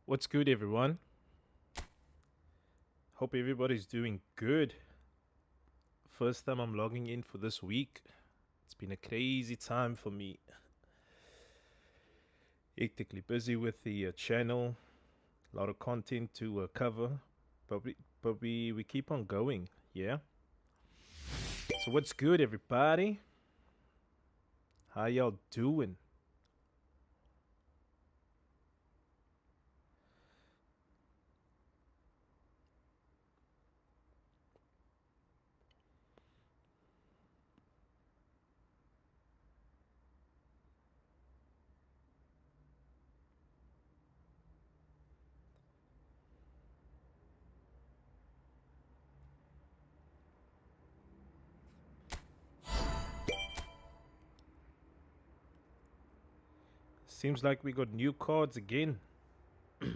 What's good, everyone? Hope everybody's doing good. First time I'm logging in for this week. It's been a crazy time for me. Hectically busy with the channel, a lot of content to cover, but we keep on going. Yeah. So what's good, everybody? How y'all doing? Seems like we got new cards again. I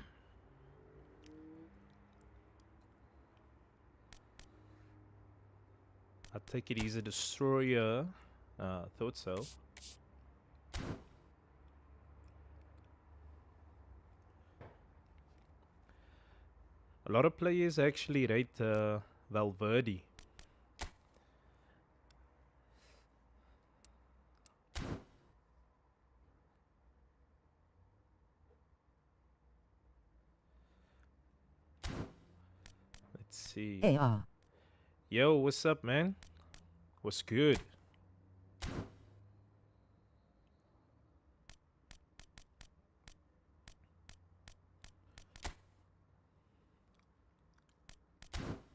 take it he's a destroyer. Thought so. A lot of players actually rate Valverde. Let's see. AR. Yo, what's up, man? What's good?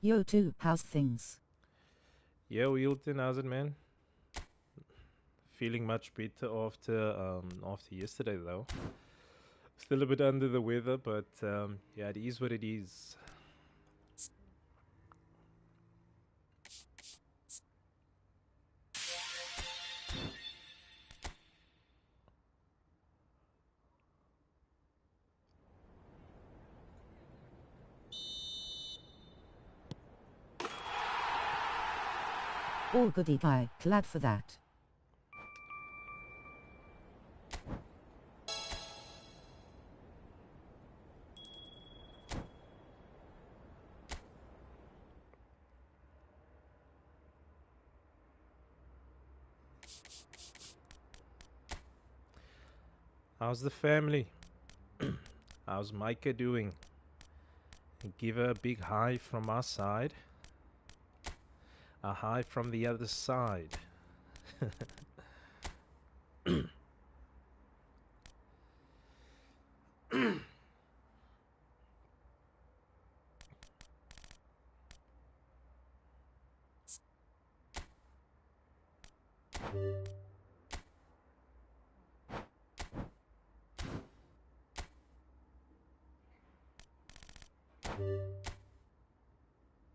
Yo too, how's things? Yo, Hilton, how's it, man? Feeling much better after yesterday, though. Still a bit under the weather, but yeah, it is what it is. All goody guy, glad for that. How's the family? How's Micah doing? Give her a big hi from our side. A hi from the other side.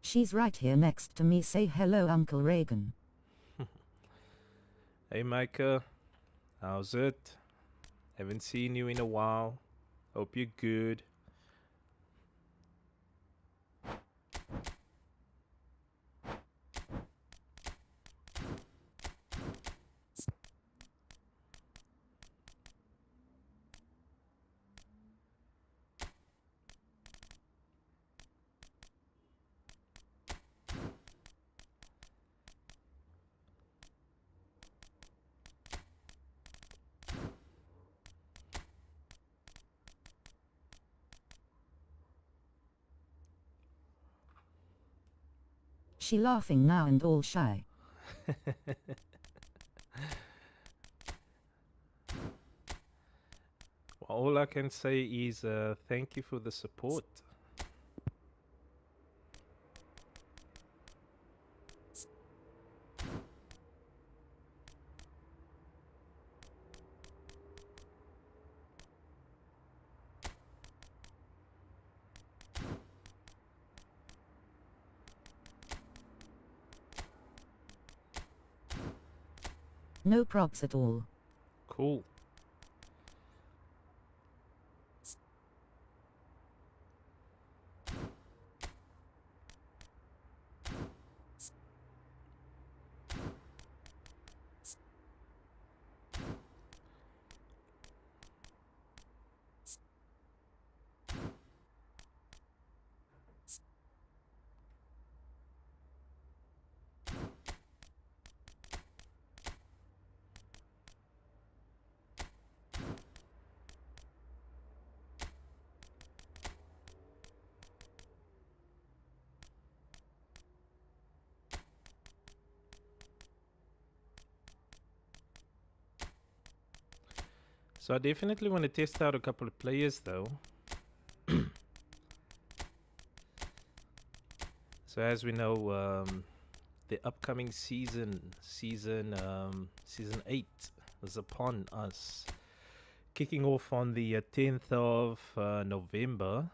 She's right here next to me. Say hello, Uncle Reagan. Hey, Micah. How's it? Haven't seen you in a while. Hope you're good. She laughing now and all shy. All I can say is thank you for the support. No props at all. Cool. So I definitely want to test out a couple of players though. So as we know, the upcoming season 8, is upon us, kicking off on the 10th of November.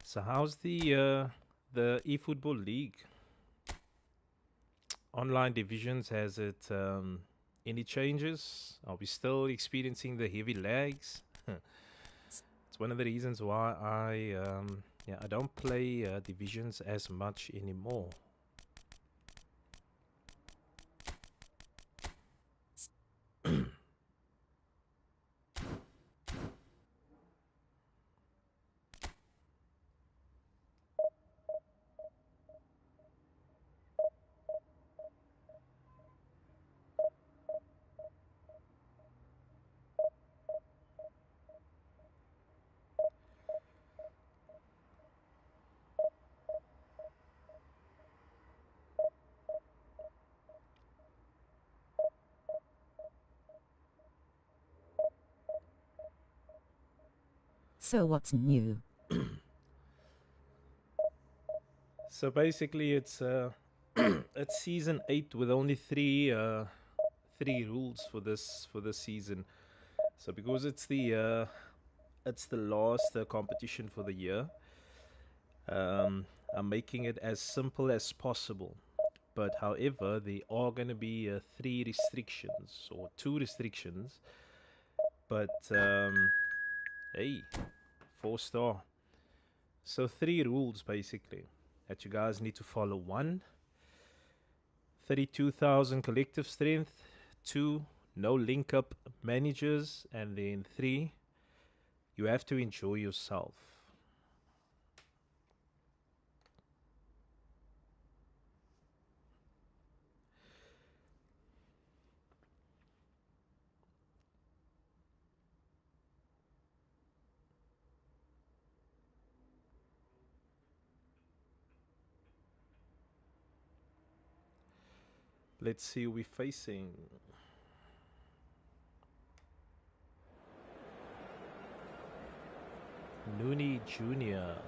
So how's the eFootball League online divisions? Has it any changes? Are we still experiencing the heavy lags? It's one of the reasons why I don't play divisions as much anymore. So what's new? So basically, it's it's season 8 with only three rules for this season. So because it's the last competition for the year, I'm making it as simple as possible. But however, there are going to be three restrictions or two restrictions. But hey, 4 star. So three rules basically that you guys need to follow. One, 32,000 collective strength. Two, no link up managers. And then three, you have to enjoy yourself. Let's see who we're facing. Nooney Jr.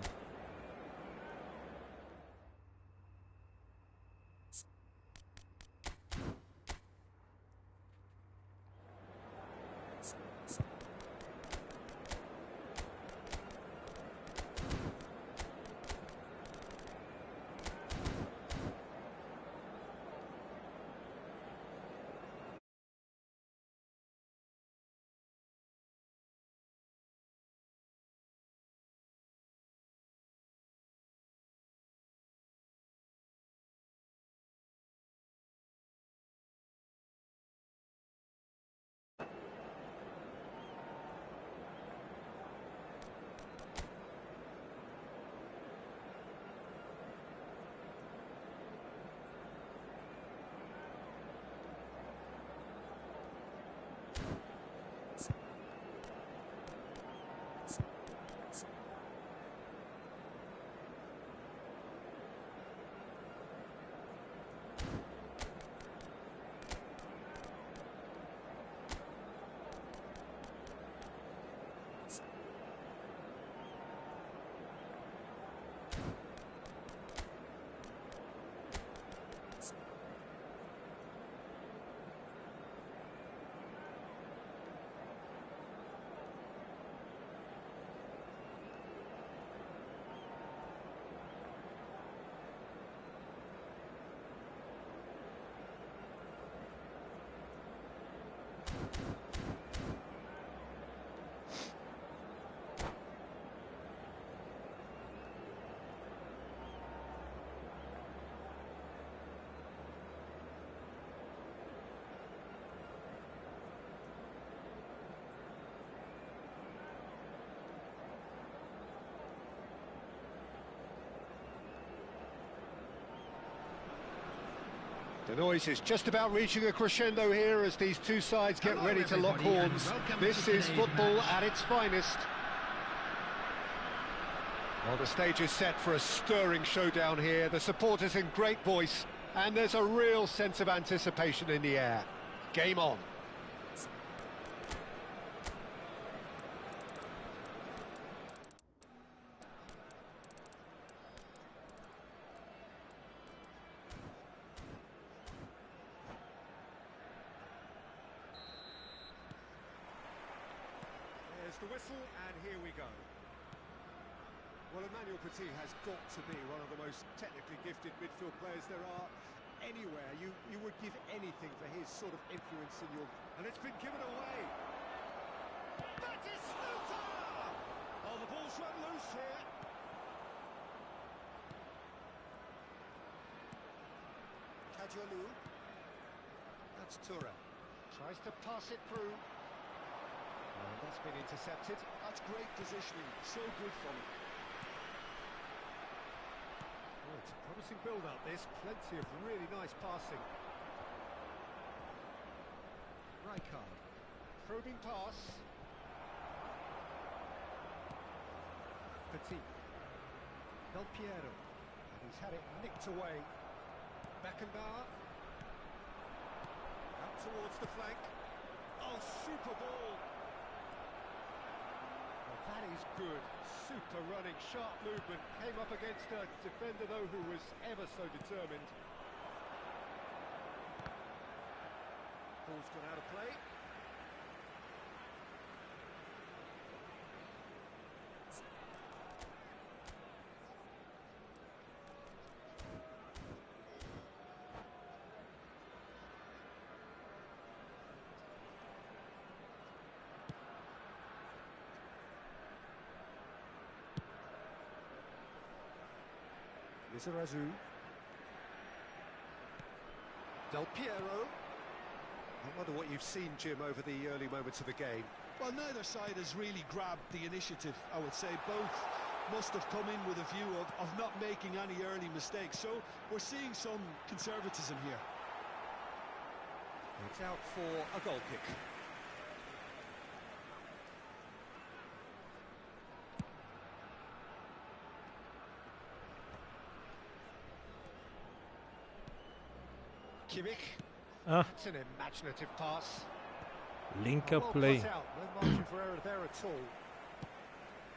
The noise is just about reaching a crescendo here as these two sides get ready to lock horns. This is football at its finest. Well, the stage is set for a stirring showdown here. The supporters in great voice, and there's a real sense of anticipation in the air. Game on. There's the whistle, and here we go. Well, Emmanuel Petit has got to be one of the most technically gifted midfield players there are anywhere. You would give anything for his sort of influence in your... And it's been given away. That is Sluter! Oh, the ball's run loose here. Kajolu. That's Toure. Tries to pass it through. And that's been intercepted. That's great positioning. So good from him. Oh, it's a promising build-up, this. Plenty of really nice passing. Rijkaard. Probing pass. Petit. Del Piero. And he's had it nicked away. Beckenbauer. Out towards the flank. Oh, super ball. Well, that is good. Super running, sharp movement. Came up against a defender, though, who was ever so determined. Ball's gone out of play. Lizarazu. Del Piero. I wonder what you've seen, Jim, over the early moments of the game. Well, neither side has really grabbed the initiative, I would say. Both must have come in with a view of not making any early mistakes. So we're seeing some conservatism here. It's out for a goal kick. Kimmich. It's an imaginative pass. Link Well up play. cut out. No margin for error there at all.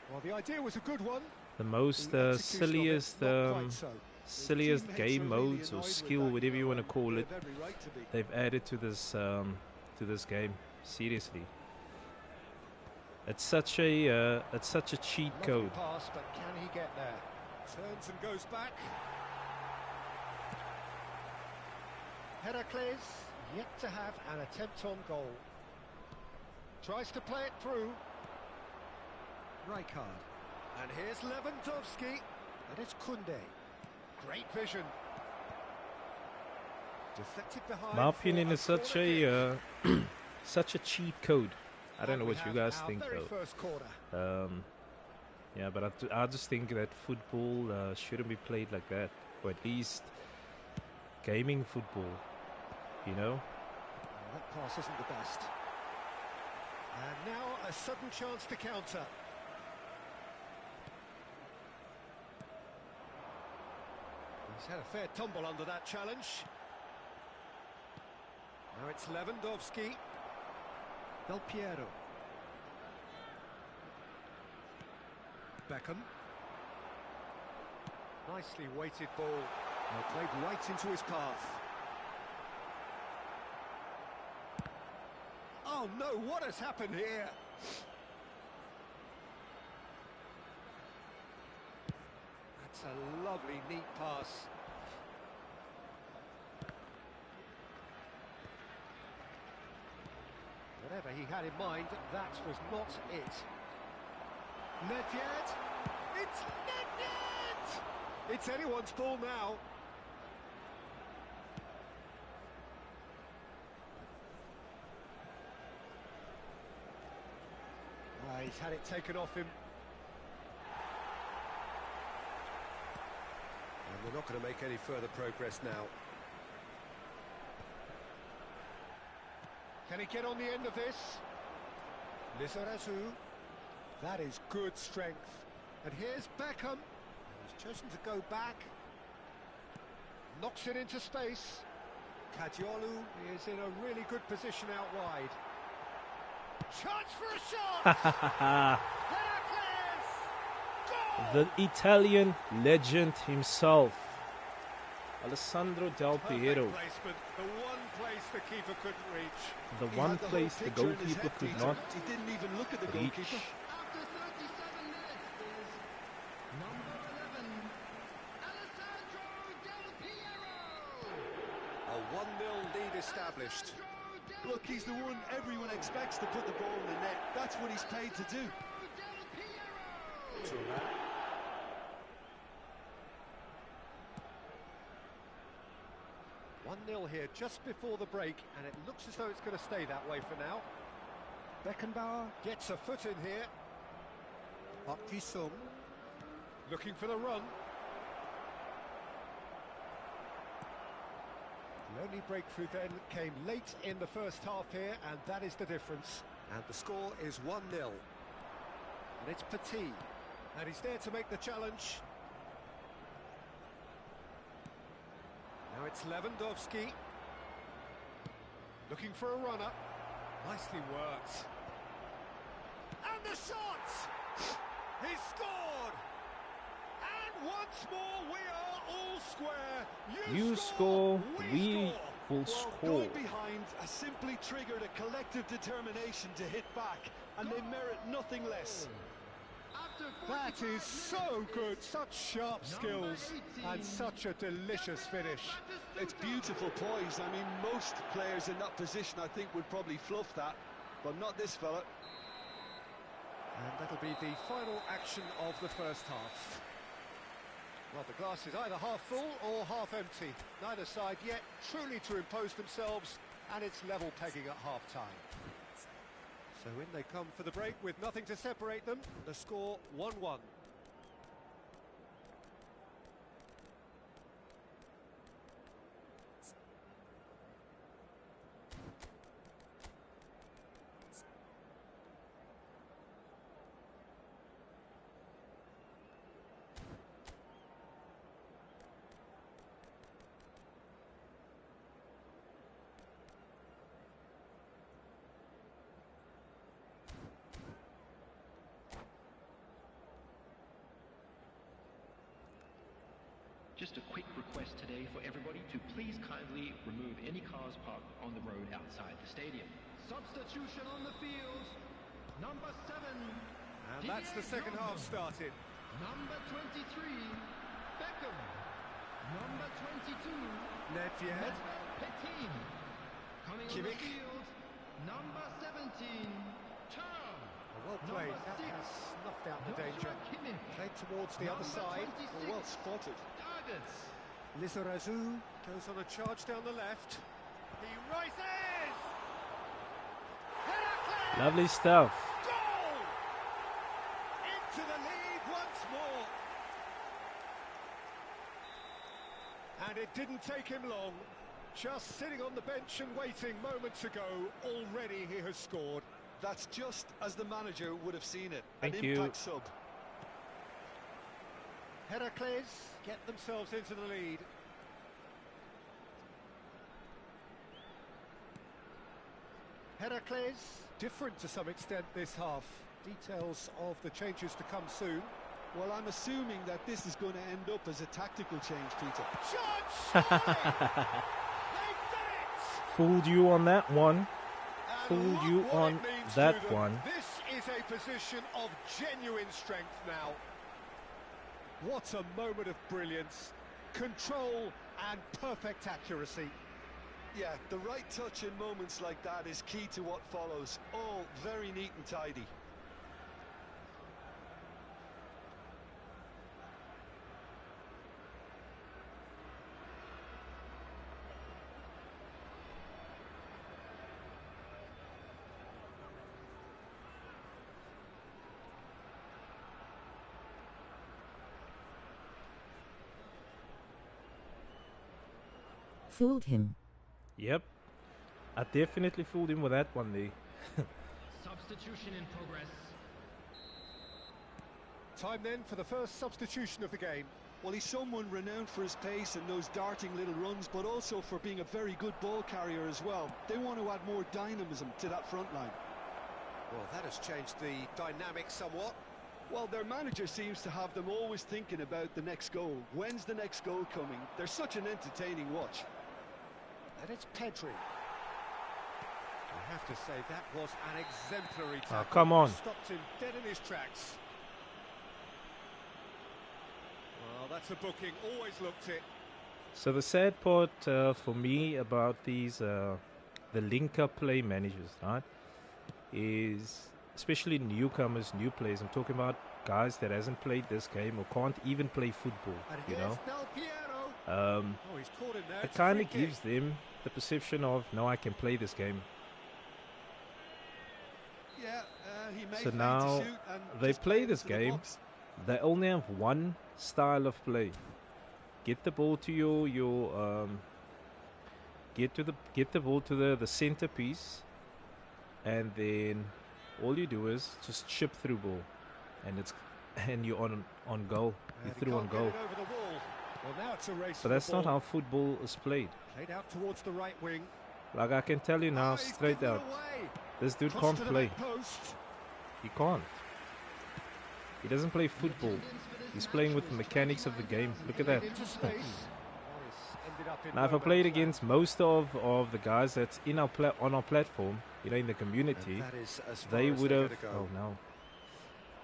Well, the idea was a good one. The most The execution of it, not quite so. silliest The team game heads are really modes or annoyed with skill, that, whatever you want to and call it, they're very right to be. they've added to this game. Seriously, it's such a cheat Lovely code. pass, but can he get there? Turns and goes back. Heracles yet to have an attempt on goal. Tries to play it through. Rijkaard. And here's Lewandowski. And it's Koundé. Great vision. Deflected behind. My opinion for is such corner kick. a such a cheat code. I don't know And we what you have guys our think very though. first corner. Yeah, but I just think that football shouldn't be played like that, or at least gaming football. You know. Well, that pass isn't the best. And now a sudden chance to counter. He's had a fair tumble under that challenge. Now it's Lewandowski. Del Piero. Beckham. Nicely weighted ball. Well, played right into his path. Oh no, what has happened here? That's a lovely, neat pass. Whatever he had in mind, that was not it. Nedved! It's Nedved! It's anyone's ball now. He's had it taken off him. And we're not going to make any further progress now. Can he get on the end of this? Lizarazu. That is good strength. And here's Beckham. He's chosen to go back. Knocks it into space. Kadiolu is in a really good position out wide. Chance for a shot! The Italian legend himself, Alessandro Del Piero. Placement, the one place the keeper couldn't reach. The one place the goalkeeper could not He didn't even look at the reach. goalkeeper. After 37 minutes is number 11, Alessandro Del Piero. A 1-0 lead established. Look, he's the one everyone expects to put the ball in the net. That's what he's paid to do. 1-0 here just before the break, and it looks as though it's going to stay that way for now. Beckenbauer gets a foot in here. Park Ji-sung looking for the run. The only breakthrough then came late in the first half here, and that is the difference. And the score is 1-0. And it's Petit, and he's there to make the challenge. Now it's Lewandowski. Looking for a runner. Nicely worked. And the shot! He's scored! And once more we are all square. You score, we will Well, score. going behind has simply triggered a collective determination to hit back, and they merit nothing less. That is so good, such sharp skills and such a delicious finish. It's beautiful poise. I mean, most players in that position, I think, would probably fluff that, but not this fella. And that'll be the final action of the first half. Well, the glass is either half full or half empty. Neither side yet truly to impose themselves, and it's level pegging at half-time. So in they come for the break with nothing to separate them. The score 1-1. Just a quick request today for everybody to please kindly remove any cars parked on the road outside the stadium. Substitution on the field. Number 7. And that's the second half started. Number 23, Beckham. Number 22, Nedved. Petit. Coming on the Kimmich. field, number 17, Turn. Well played, that has snuffed out the danger. Kimmich. Played towards the other Number side. 26, Well spotted. Targets. Lizarazu goes on a charge down the left. He rises! Heracles! Lovely stuff. Goal! Into the lead once more. And it didn't take him long. Just sitting on the bench and waiting moments ago, already he has scored. That's just as the manager would have seen it. Thank An you. impact sub. Heracles get themselves into the lead. Heracles, different to some extent this half. Details of the changes to come soon. Well, I'm assuming that this is going to end up as a tactical change, Peter. Shot! They've done it! Fooled you on that one. And Fooled look you what on it means that to them. one. This is a position of genuine strength now. What a moment of brilliance, control and perfect accuracy. Yeah, the right touch in moments like that is key to what follows. All very neat and tidy. Fooled him. Yep. I definitely fooled him with that one there. Substitution in progress. Time then for the first substitution of the game. Well, he's someone renowned for his pace and those darting little runs, but also for being a very good ball carrier as well. They want to add more dynamism to that front line. Well, that has changed the dynamic somewhat. Well, their manager seems to have them always thinking about the next goal. When's the next goal coming? They're such an entertaining watch. And it's Pedri. I have to say, that was an exemplary tackle. Oh, come on. Stopped him dead in his tracks. Well, that's a booking. Always looked it. So the sad part for me about these, the link-up play managers, right, is especially newcomers, new players. I'm talking about guys that hasn't played this game or can't even play football, And you here's know. Del Piero. Oh, He's caught him there. it It's a kind free of kick. gives them the perception of, no, I can play this game. Yeah, he may So feign now to shoot and they just play it this into the game. box. They only have one style of play. Get the ball to your get the ball to the centerpiece, and then all you do is just chip through ball, and you're on goal. You're And he through on can't get goal. it over the wall. Well, now it's a race. But that's not how football is played. Played out towards the right wing. Like I can tell you now, He's straight given it out, away. this dude Cross can't to the play. back post. He can't. He doesn't play football. He's playing with the mechanics of the game. Look at that. Into space. Well, he's ended up in Now, if I no played man's land. against most of the guys that's in our on our platform, you know, in the community, And that is as far they as would they're have. gonna go. Oh no,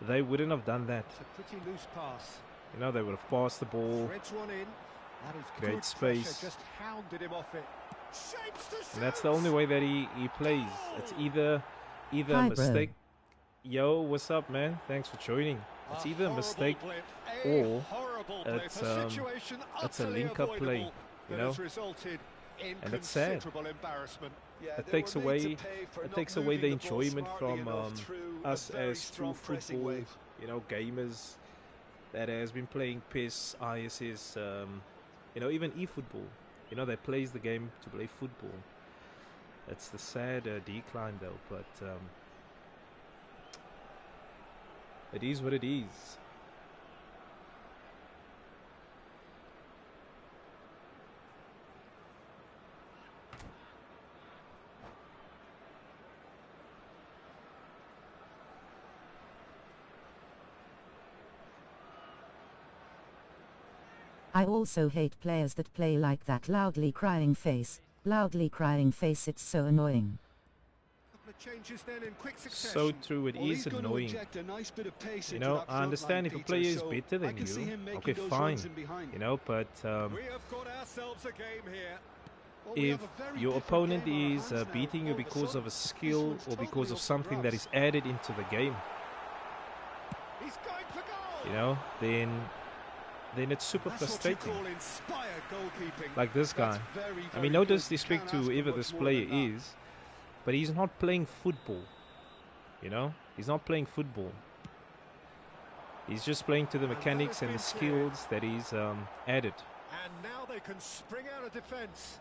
they wouldn't have done that. It's a pretty loose pass. You know, they would have passed the ball, Threads one in. That is Great good space. pressure, just hounded him off it. Shapes to and that's shoot. the only way that he plays. It's either Hi, a bro. mistake. Yo, what's up, man? Thanks for joining. It's either a horrible mistake blip, or horrible blip, it's, a situation it's a utterly link-up play, avoidable you that know? has resulted in And it's sad. considerable embarrassment. Yeah, It they takes were made away to pay for it not takes away the moving ball enjoyment smartly from enough through a us very as true strong pressing football, wave. you know, gamers that has been playing PES, ISS, you know, even eFootball, you know, that plays the game to play football. It's the sad decline though, but it is what it is. I also hate players that play like that loudly crying face. Loudly crying face, it's so annoying. Couple of changes then in quick So succession. true, it Well, is he's going to annoying. inject a nice bit of pace You into know, that I front understand line, if a Peter, player is so better I than can see you. him making Okay, those fine. runs in behind. You know, but We have got ourselves a game here. Well, we if have a very your different opponent game on our is hands now. beating you All because sudden, of a this skill one's or because totally of up for something that grabs. is added into the game, He's going for goal. you know, then it's super That's frustrating. what you call inspired goalkeeping. Like this guy. That's very, I very mean, no good. You disrespect can't to ask for whoever much this more player than that. is, but he's not playing football. You know, he's not playing football. He's just playing to the And that mechanics has and the been cleared. skills that he's added. And now they can spring out of defence.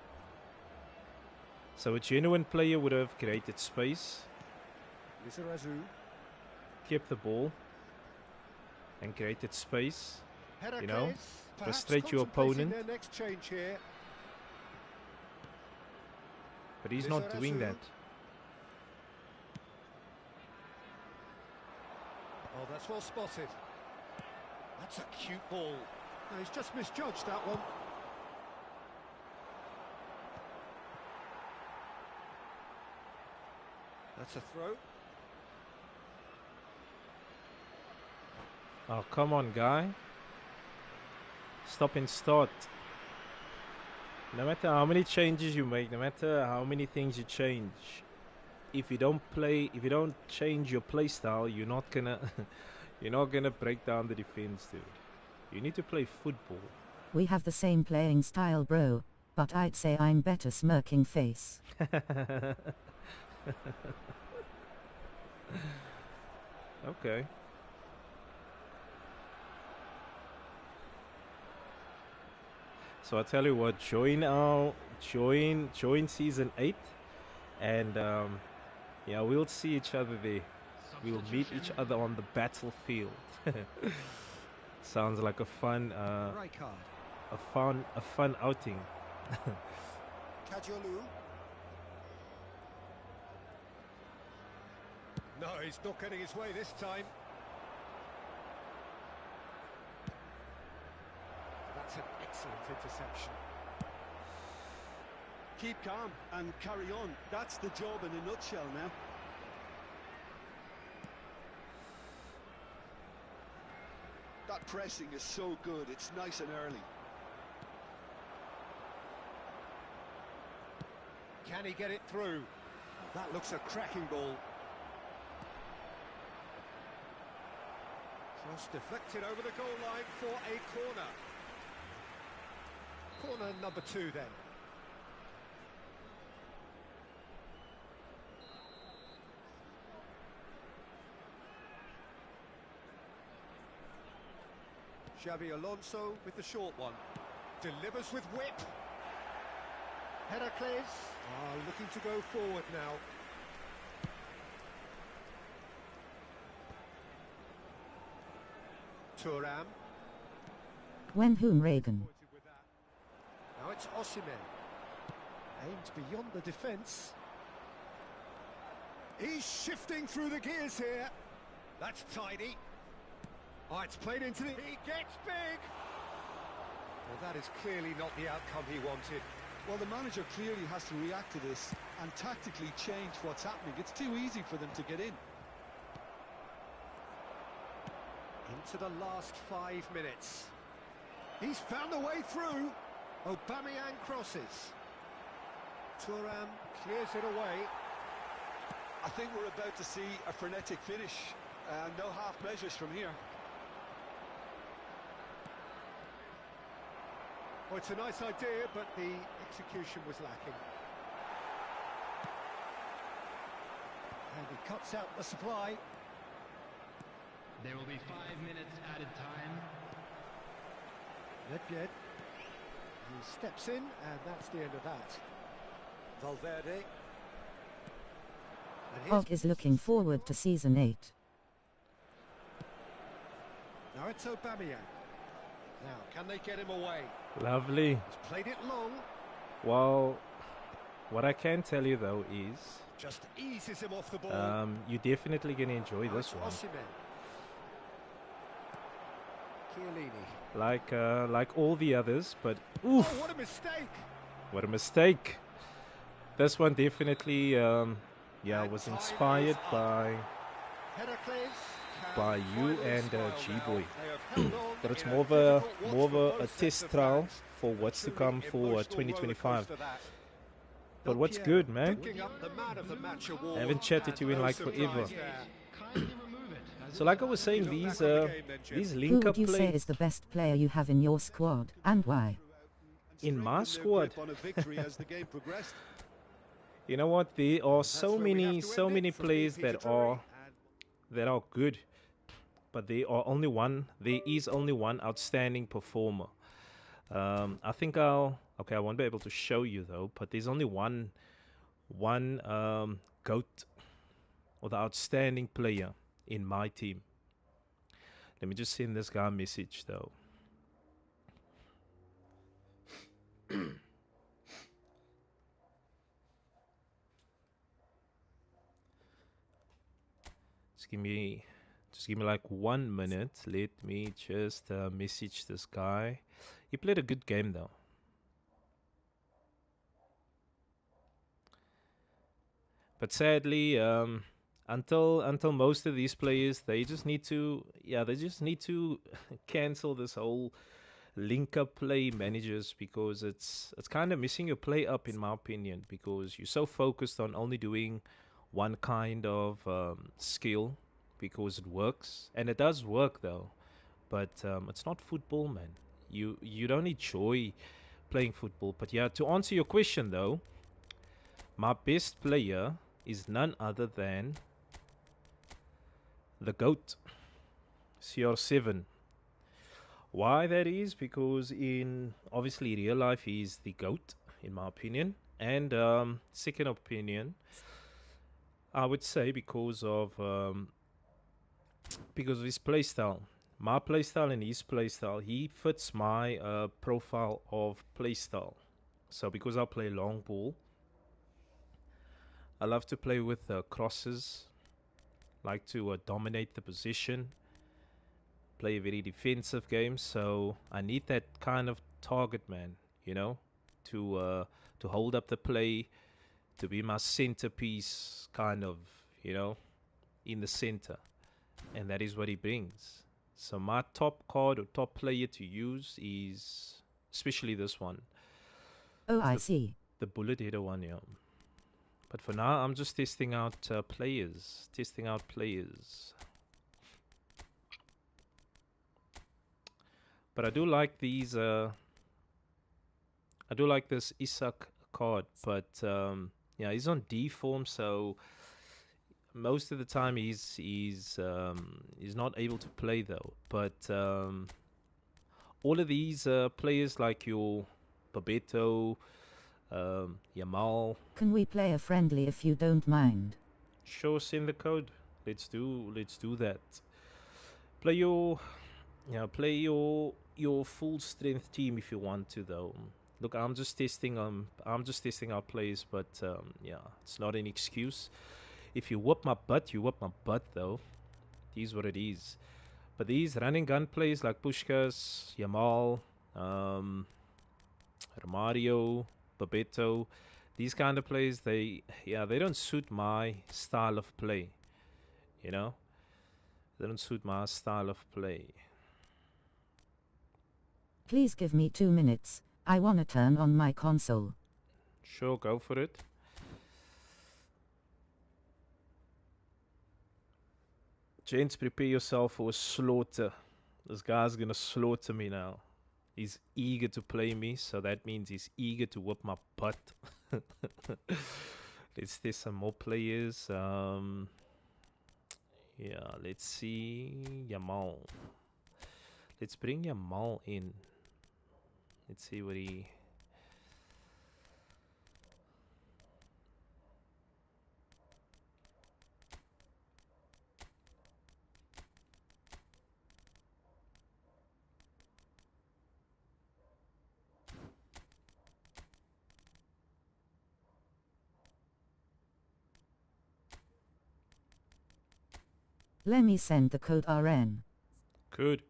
So a genuine player would have created space, Lizarazu. kept the ball, and created space. You know, Perhaps frustrate your contemplating opponent. their next change here. But he's not doing Lizarazu. that. Oh, that's well spotted. That's a cute ball. No, he's just misjudged that one. That's a throw. Oh, come on, guy. Stop and start. No matter how many changes you make, no matter how many things you change, if you don't change your play style, you're not gonna you're not gonna break down the defense, dude. You need to play football. We have the same playing style, bro, but I'd say I'm better smirking face. Okay. So I tell you what, join season 8 And yeah, we'll see each other there. We'll meet each other on the battlefield. Sounds like a fun, a fun outing. Kajolu. No, he's not getting his way this time. That's an excellent interception. Keep calm and carry on. That's the job in a nutshell now. That pressing is so good, it's nice and early. Can he get it through? That looks a cracking ball. Cross deflected over the goal line for a corner. Corner number 2 then. Xabi Alonso with the short one. Delivers with whip. Heracles looking to go forward now. Thuram. When whom Reagan. Now it's Osimhen. Aimed beyond the defence. He's shifting through the gears here. That's tidy. Oh, it's played into the... He gets big! Well, that is clearly not the outcome he wanted. Well, the manager clearly has to react to this and tactically change what's happening. It's too easy for them to get in. Into the last 5 minutes. He's found a way through. Aubameyang crosses. Thuram clears it away. I think we're about to see a frenetic finish. No half measures from here. Well, it's a nice idea, but the execution was lacking. And he cuts out the supply. There will be 5 minutes added time. Nedved. He steps in, and that's the end of that. Valverde. Hog is looking forward to season 8. Now it's Aubameyang. Now, can they get him away? Lovely. He's played it long. Well, what I can tell you though is, Just eases him off the ball. you're definitely gonna enjoy Now this it's one. Osimhen. Chiellini. Like all the others, but Oh, oof, what a mistake! what a mistake! This one definitely, yeah, And was time inspired is up. Heracles can by you finally and smile G-Boy. now. They have held on But it's in more of difficult watch more of for a both sets test of trial fans. for what's to Truly come for emotional 2025. rollercoaster that. But what's Del good, Piero man? picking up the man of the match award. I haven't chatted to you in No like surprise forever. there. Kindly remove it. As So like I was saying, Look these back on the game then, Jim. these Who link up would you say play is the best player you have in your squad, and why? in my Strengthened their squad. grip on a victory as the game progressed. You know what? There are That's so where we have many to so end it. many From me, players Peter that Drury, are good, but there are only one. There is only one outstanding performer. I think I won't be able to show you though, but there's only one goat or the outstanding player in my team. Let me just send this guy a message though. Just give me like 1 minute. Let me just message this guy. He played a good game though. But sadly, until most of these players, they just need to cancel this whole link up play managers, because it's kind of messing your play up in my opinion, because you're so focused on only doing one kind of skill because it works, and it does work though, but it's not football, man. You don't enjoy playing football. But yeah, to answer your question though, my best player is none other than the GOAT, CR7. Why that is? Because in obviously real life he's the GOAT in my opinion, And second opinion, I would say because of his playstyle. My playstyle and his playstyle, he fits my profile of playstyle. So because I play long ball, I love to play with crosses, like to dominate the position, play a very defensive game. So I need that kind of target man, you know, to uh, to hold up the play, to be my centerpiece, kind of, you know, in the center, and that is what he brings. So my top card or top player to use is especially this one. Oh, It's I see. the bullet header one, yeah. But for now, I'm just testing out players. Testing out players. But I do like these. I do like this Isak card. But yeah, he's on D form, so most of the time he's not able to play though. But all of these players like your Babetto, Yamal, Can we play a friendly if you don't mind? sure, send the code. Let's do that. Play your play your full strength team if you want to though. Look, I'm just testing our plays, but yeah, it's not an excuse. If you whoop my butt, you whoop my butt though. It is what it is. But these running gun plays like Pushkas, Yamal, um, Romario, Babetto, these kind of plays, they don't suit my style of play. You know, they don't suit my style of play. Please give me 2 minutes. I wanna turn on my console. Sure, go for it. Gents, prepare yourself for a slaughter. This guy's gonna slaughter me now. He's eager to play me, so that means he's eager to whoop my butt. Let's test some more players. Yeah, let's see Yamal. Let's bring Yamal in. Let's see what he. Let me send the code RN. Good.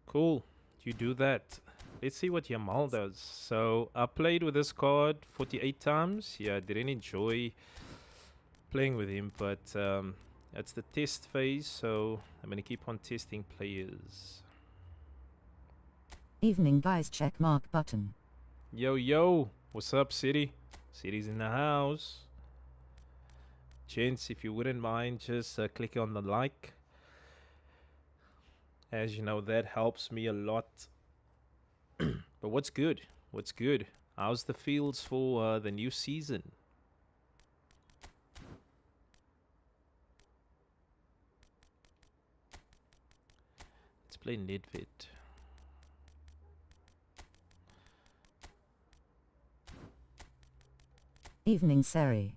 Cool. You do that. Let's see what Yamal does. So I played with this card 48 times. Yeah, I didn't enjoy playing with him, but it's the test phase, so I'm gonna keep on testing players. Evening guys, check mark button. Yo, yo, what's up, City? City's in the house. Gents, if you wouldn't mind just click on the like. As you know, that helps me a lot. But what's good? What's good? How's the fields for the new season? Let's play Nedved. Evening Sari.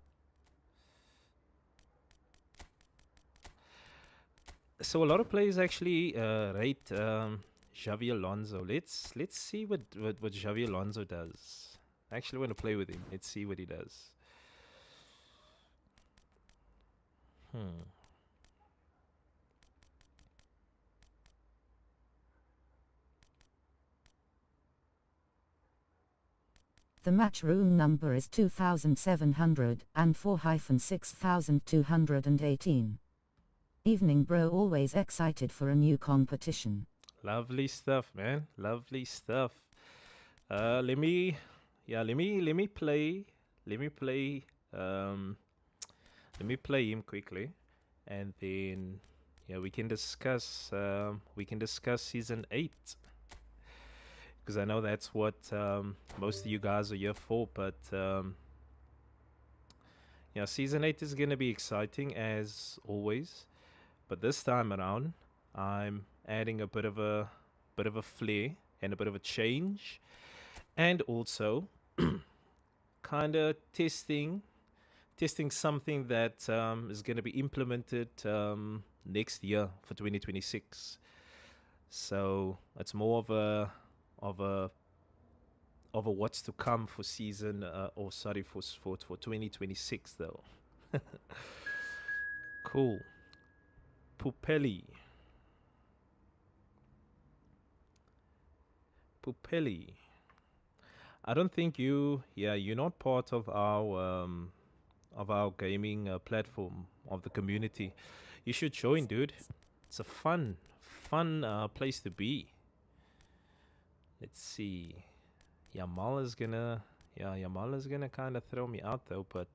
So a lot of players actually rate Xavi Alonso. Let's see what Xavi Alonso does. I actually want to play with him. Let's see what he does. Hmm. The match room number is 2704-6218. Evening bro, always excited for a new competition. Lovely stuff, man. Lovely stuff. Let me play. Let me play. Um, let me play him quickly, and then yeah, we can discuss. We can discuss season 8 because I know that's what most of you guys are here for. But yeah, season 8 is gonna be exciting as always. But this time around, I'm adding a bit of a flair and a bit of a change, and also kind of testing something that is going to be implemented next year for 2026. So it's more of a of a what's to come for season, or sorry, for 2026 though. Cool. Pupelli. Pupelli. I don't think you're not part of our gaming platform of the community. You should join, dude. It's a fun place to be. Let's see. Yamal is gonna, Yamal is gonna kind of throw me out though, but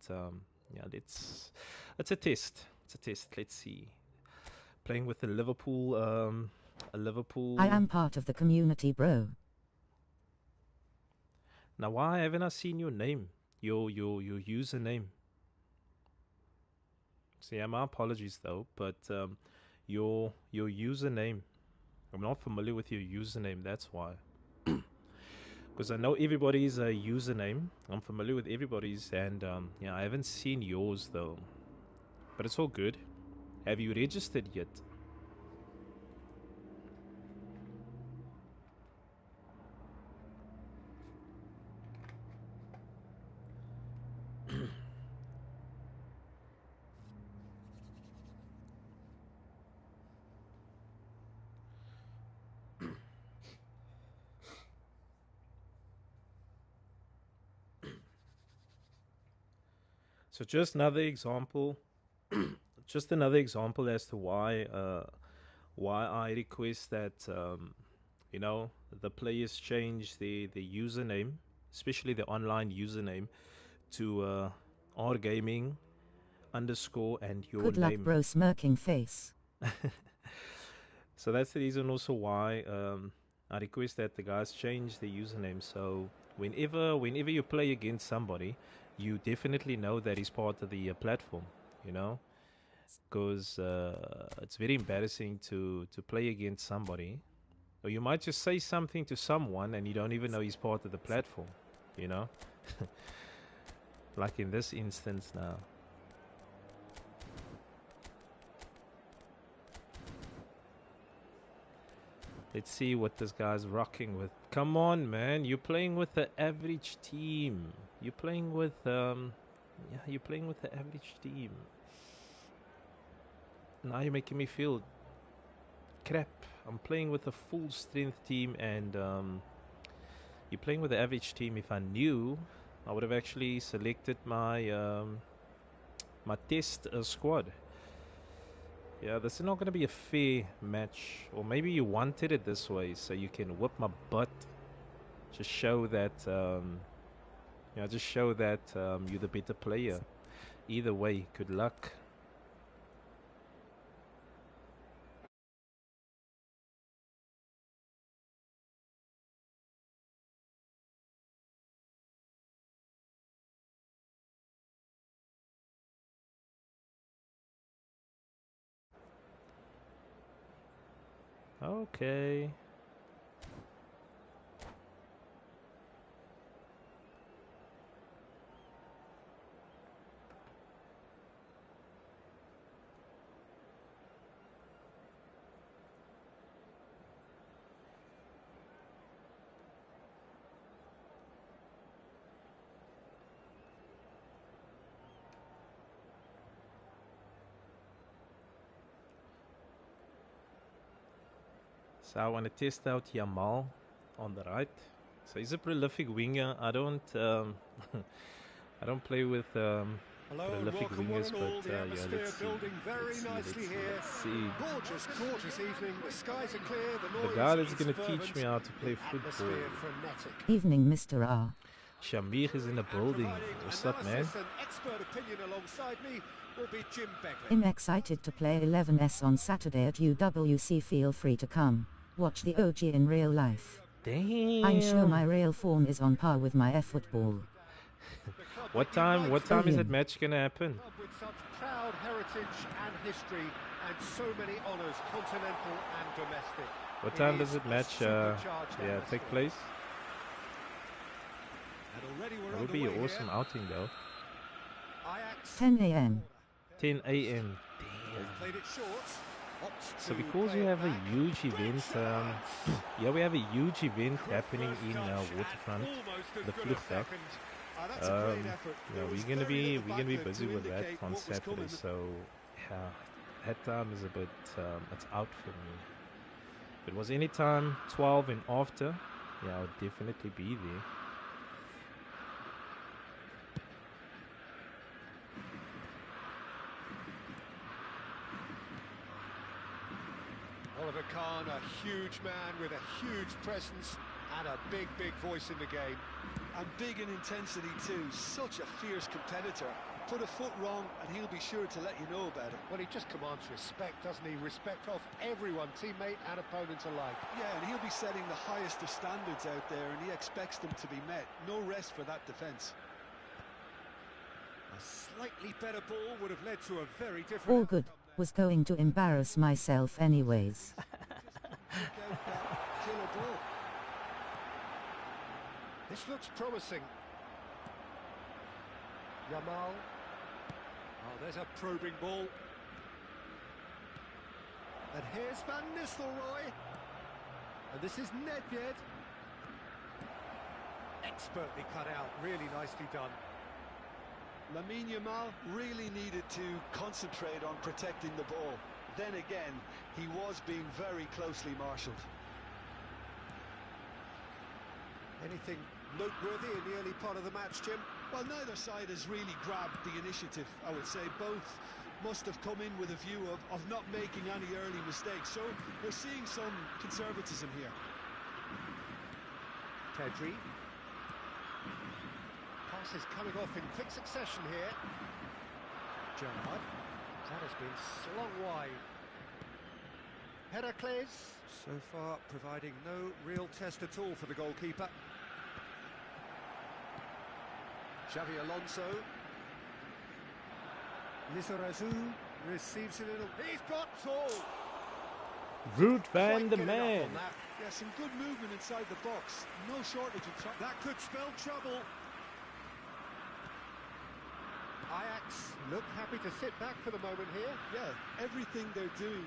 yeah, it's a test. It's a test. Let's see. Playing with a Liverpool. I am part of the community, bro. Now, why haven't I seen your name? Your username. So yeah, my apologies though, but your username. I'm not familiar with your username. That's why. Because I know everybody's username. I'm familiar with everybody's, and yeah, I haven't seen yours though. But it's all good. Have you registered yet? So just another example, just another example as to why I request that you know the players change the username, especially the online username, to rgaming underscore and your Good luck, name. bro. Smirking face. So that's the reason also why I request that the guys change the username. So whenever you play against somebody, you definitely know that he's part of the platform. You know, because it's very embarrassing to play against somebody, or you might just say something to someone and you don't even know he's part of the platform. You know, like in this instance now. Let's see what this guy's rocking with. Come on, man. You're playing with the average team. You're playing with yeah, you're playing with the average team. Now you're making me feel crap. I'm playing with a full strength team, and you're playing with the average team. If I knew, I would have actually selected my test squad. Yeah, this is not going to be a fair match. Or maybe you wanted it this way so you can whip my butt. Just show that, just show that you're the better player. Either way, good luck. Okay. So I want to test out Yamal on the right. So he's a prolific winger. I don't I don't play with prolific wingers, but yeah, let's see. Let's see. Gorgeous evening. The skies are clear. The guy that's gonna teach me how to play football. Evening, Mr. R. Shamir is in the building. What's up, man? Expert opinion alongside me will be Jim Begley. I'm excited to play 11S on Saturday at UWC. Feel free to come. Watch the OG in real life. Damn. I'm sure my real form is on par with my eFootball. What time is that match gonna happen? With such proud heritage and history and so many honours, continental and domestic. What time does it match take place? And already we're That would be underway an awesome here. outing though. Ajax 10 a.m. 10 a.m. has Damn. played it short. Opts So to because play we it have a back. huge Great event, chance! yeah, we have a huge event Quick happening first in touch and Waterfront, almost as the good a Vlugberg. second. That's a great effort. Yeah, There was we're gonna very be little backlip busy to with that indicate on what was Saturday. coming. So yeah, that time is a bit it's out for me. If it was any time 12 and after, yeah, I would definitely be there. Oliver Kahn, a huge man with a huge presence and a big, big voice in the game. And big in intensity too, such a fierce competitor. Put a foot wrong and he'll be sure to let you know about it. Well, he just commands respect, doesn't he? Respect of everyone, teammate and opponent alike. Yeah, and he'll be setting the highest of standards out there and he expects them to be met. No rest for that defence. A slightly better ball would have led to a very different All good. outcome there. Was going to embarrass myself anyways. Pick out that killer ball. This looks promising. Yamal. Oh, there's a probing ball. And here's Van Nistelrooy. And this is Nedved. Expertly cut out, really nicely done. Lamine Yamal really needed to concentrate on protecting the ball. Then again, he was being very closely marshalled. Anything noteworthy in the early part of the match, Jim? Well, neither side has really grabbed the initiative, I would say. Both must have come in with a view of not making any early mistakes. So we're seeing some conservatism here. Pedri. Passes coming off in quick succession here. Gerrard. That has been slung wide. Heracles, so far providing no real test at all for the goalkeeper. Xavi Alonso. Lizarazu receives it in a... He's got all! Ruud van Quite der getting up Man. on that. Yeah, some good movement inside the box. No shortage of time. That could spell trouble. Ajax look happy to sit back for the moment here. Yeah, everything they're doing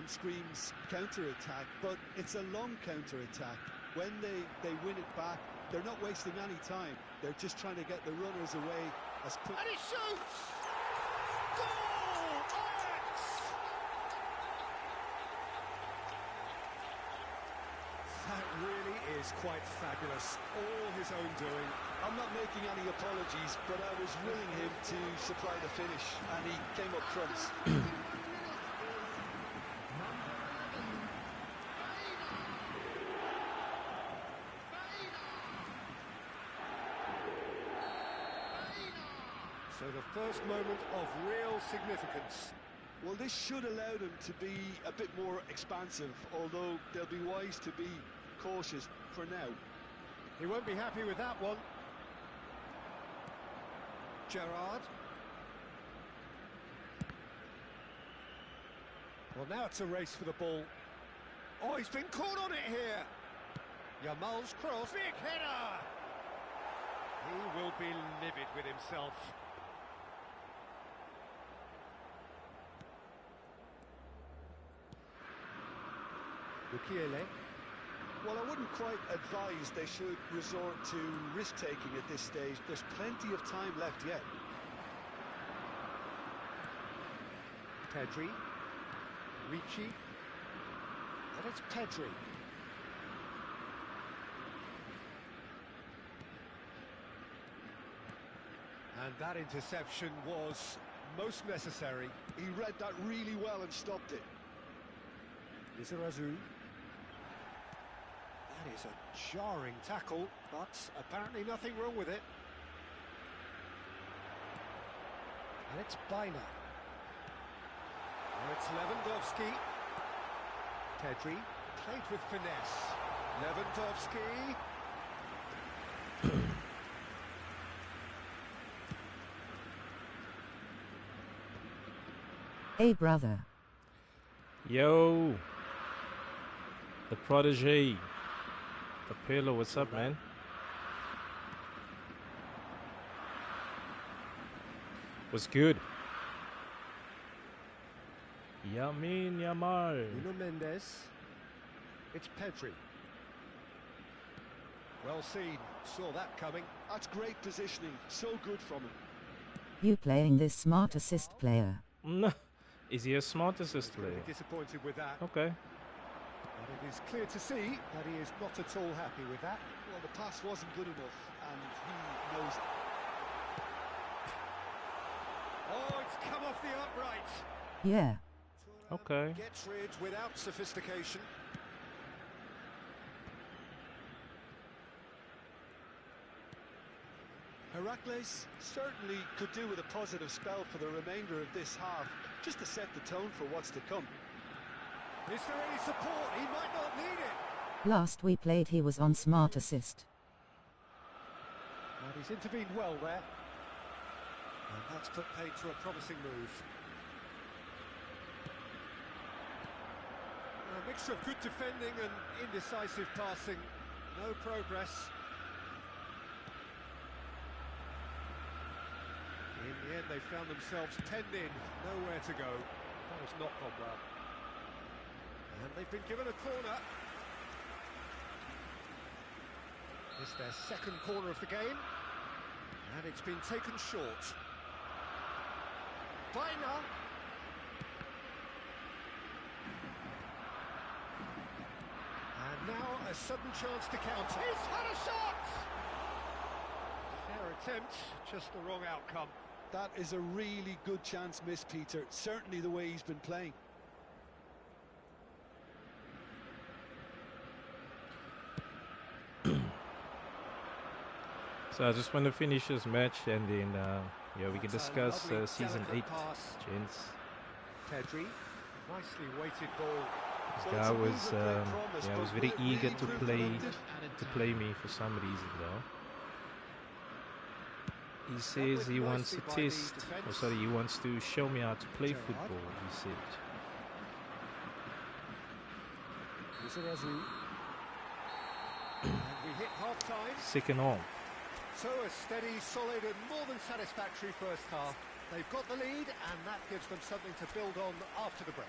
screams counter-attack, but it's a long counter-attack. When they win it back, they're not wasting any time. They're just trying to get the runners away as quick. And he shoots! Goal! Ajax! That really is quite fabulous. All his own doing. I'm not making any apologies, but I was willing him to supply the finish, and he came up trumps. So the first moment of real significance. Well, this should allow them to be a bit more expansive, although they'll be wise to be cautious for now. He won't be happy with that one. Gerrard. Well, now it's a race for the ball. Oh, he's been caught on it here. Yamal's cross. Big header! He will be livid with himself. Mukiele. Well, I wouldn't quite advise they should resort to risk-taking at this stage. There's plenty of time left yet. Pedri. Ricci. And it's Pedri. And that interception was most necessary. He read that really well and stopped it. Lizarazu. That is a jarring tackle, but apparently nothing wrong with it. And it's Bina. Now it's Lewandowski. Pedri, played with finesse. Lewandowski. Hey brother. Yo, the protege, the pillar. What's up, man? Was good. Yamin Yamal. Nuno Mendes. It's Pedri. Well seen. Saw that coming. That's great positioning. So good from him. You playing this smart assist player. Is he a smart assist He's gonna player? be disappointed with that. Okay. But it is clear to see that he is not at all happy with that. Well, the pass wasn't good enough, and he knows it. Oh, it's come off the upright. Yeah. Okay. Gets rid without sophistication. Heracles certainly could do with a positive spell for the remainder of this half, just to set the tone for what's to come. Is there any support? He might not need it. Last we played he was on smart assist. And he's intervened well there. And that's put paid to a promising move. A mixture of good defending and indecisive passing. No progress. In the end, they found themselves penned in, nowhere to go. That has not gone well. And they've been given a corner. It's their second corner of the game. And it's been taken short. Bina. And now a sudden chance to counter. He's had a shot! Fair attempt, just the wrong outcome. That is a really good chance missed, Peter. Certainly the way he's been playing. So I just want to finish this match and then yeah, we can That's a discuss lovely, season 8, delicate pass. gents. Pedri, nicely weighted ball. This Well, guy it's a move was of great promise, yeah, was but very will it eager really to prove play productive? me for some reason though. He Dealt says with he wants to nicely by the test, or defence. sorry, he wants to show me how to play Gerrard. football, he said. Lizarazu. And we hit half-time. Second half. So a steady, solid and more than satisfactory first half. They've got the lead and that gives them something to build on after the break.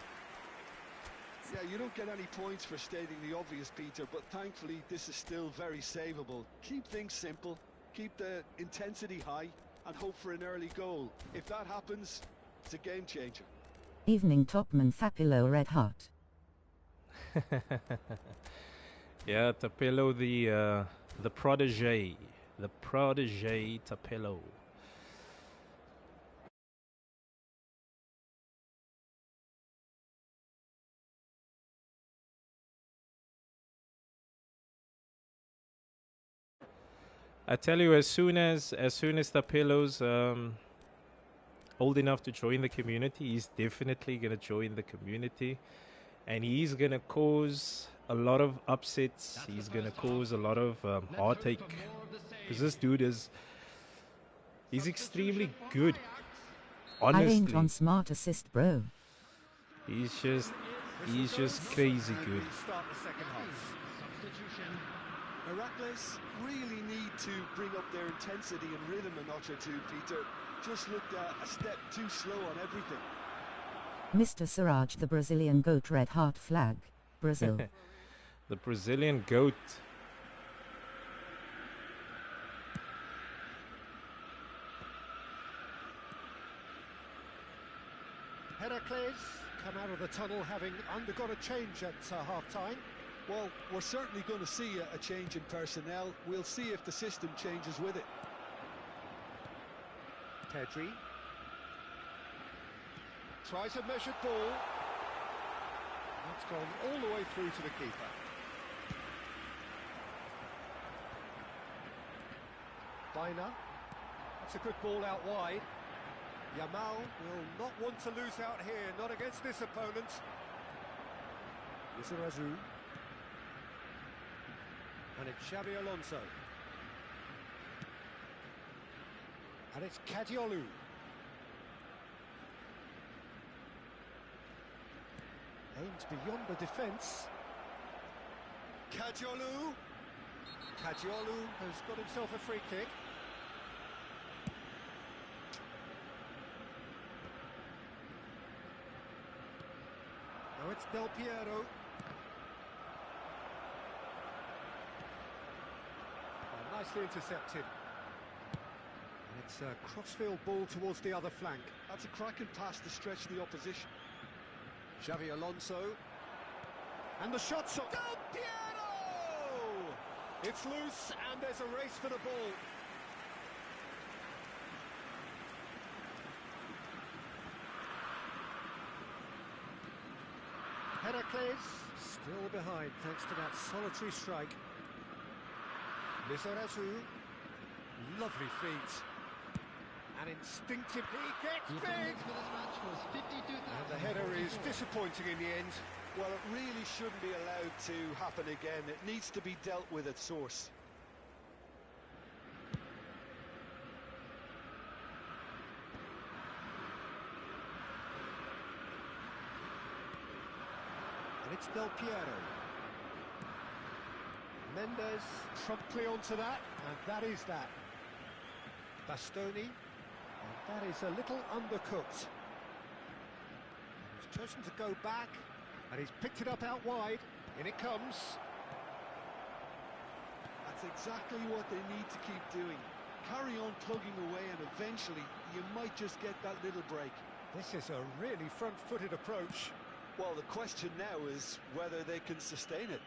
Yeah, you don't get any points for stating the obvious, Peter, but thankfully this is still very savable. Keep things simple, keep the intensity high, and hope for an early goal. If that happens, it's a game changer. Evening Topman Thapilo Red Hot. Yeah, Tapelo the protege. The protege Tapelo. I tell you, as soon as Tapelo's old enough to join the community, he's definitely gonna join the community, and he's gonna cause a lot of upsets. He's gonna cause a lot of heartache, because this dude he's extremely good. I ain't Honestly, on smart assist, bro. he's just crazy good. Start the second half. Heracles really need to bring up their intensity and rhythm a notch or two, Peter. Just looked a step too slow on everything. Mr. Siraj, the Brazilian goat Red Heart flag. Brazil. The Brazilian goat. Heracles come out of the tunnel having undergone a change at half-time. Well, we're certainly going to see a change in personnel. We'll see if the system changes with it. Pedri tries a measured ball. That's gone all the way through to the keeper. Bina. That's a good ball out wide. Yamal will not want to lose out here, not against this opponent. Lizarazu. And it's Xabi Alonso. And it's Kadiolu. Aims beyond the defence. Kadiolu. Kadiolu has got himself a free kick. it's Del Piero. Oh, nicely intercepted. And it's a crossfield ball towards the other flank. That's a cracking pass to stretch the opposition. Xavi Alonso. And the shot's on. Del Piero! It's loose and there's a race for the ball. Heracles still behind thanks to that solitary strike. Lizarazu, lovely feet. And instinctively gets big! And the header is disappointing in the end. Well, it really shouldn't be allowed to happen again. It needs to be dealt with at source. And it's Del Piero. Mendes promptly onto that, and that is that. Bastoni, and that is a little undercooked. And he's chosen to go back, and he's picked it up out wide. In it comes. That's exactly what they need to keep doing. Carry on plugging away, and eventually you might just get that little break. This is a really front-footed approach. Well, the question now is whether they can sustain it.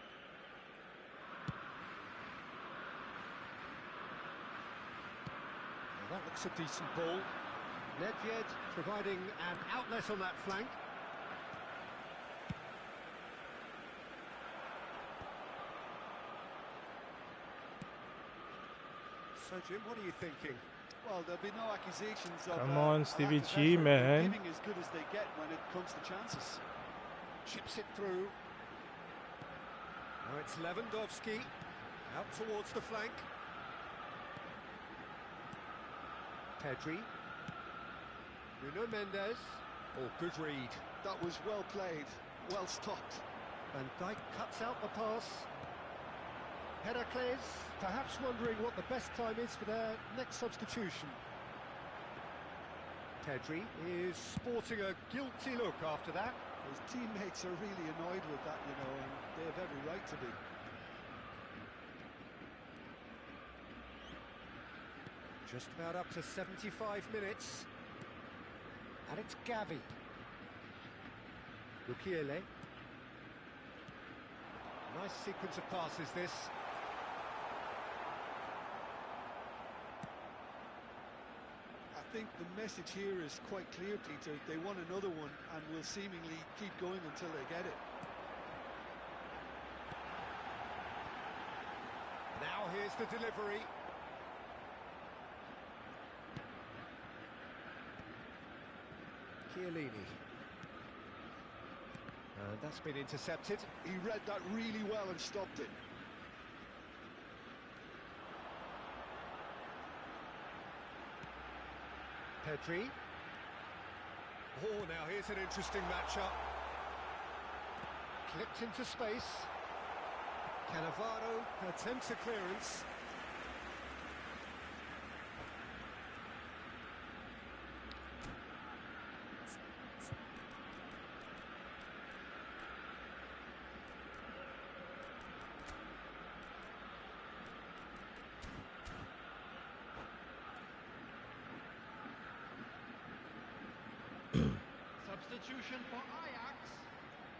Well, that looks a decent ball. Nedved providing an outlet on that flank. So, Jim, what are you thinking? Well, there'll be no accusations of... Come on, Stevie lack of G, effort. man. They're giving as good as they get when it comes to chances. Chips it through. Now it's Lewandowski. Out towards the flank. Pedri. Nuno Mendes. Oh, good read. That was well played, well stopped. Van Dijk cuts out the pass. Heracles, perhaps wondering what the best time is for their next substitution. Pedri is sporting a guilty look after that. His teammates are really annoyed with that, you know, and they have every right to be. Just about up to 75 minutes. And it's Gavi. Mukiele. Nice sequence of passes, this. I think the message here is quite clear, Peter. They want another one and will seemingly keep going until they get it. Now here's the delivery. Chiellini. And that's been intercepted. He read that really well and stopped it. Pedri. Oh, now here's an interesting matchup. Clipped into space. Cannavaro attempts a clearance. Substitution for Ajax.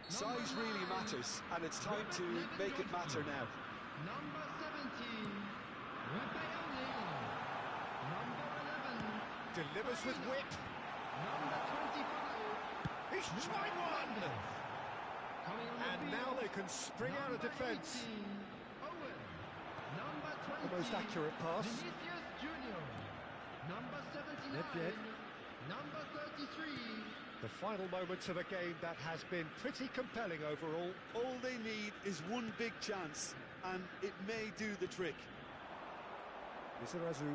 Size really matters, and it's time to make it matter now. Number 17, Rafael. Number 11, Delivers with whip. number 25. He's tried one! Coming on And the now field, they can spring out of number defence. 18, Owen. Number 20, The most accurate pass. Vinicius Junior. Number 79, Nedved. number 33. The final moments of a game that has been pretty compelling overall. All they need is one big chance, and it may do the trick. Lizarazu.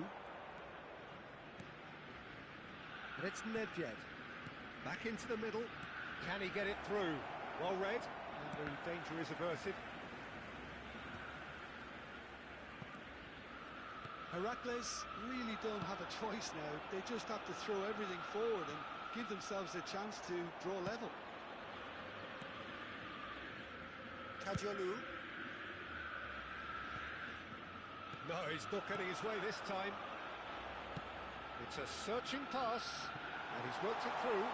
And it's Nedved. Back into the middle. Can he get it through? Well read. And the danger is averted. Heracles really don't have a choice now. They just have to throw everything forward and give themselves a chance to draw level. Kajolu. No, he's not getting his way this time. It's a searching pass, and he's worked it through.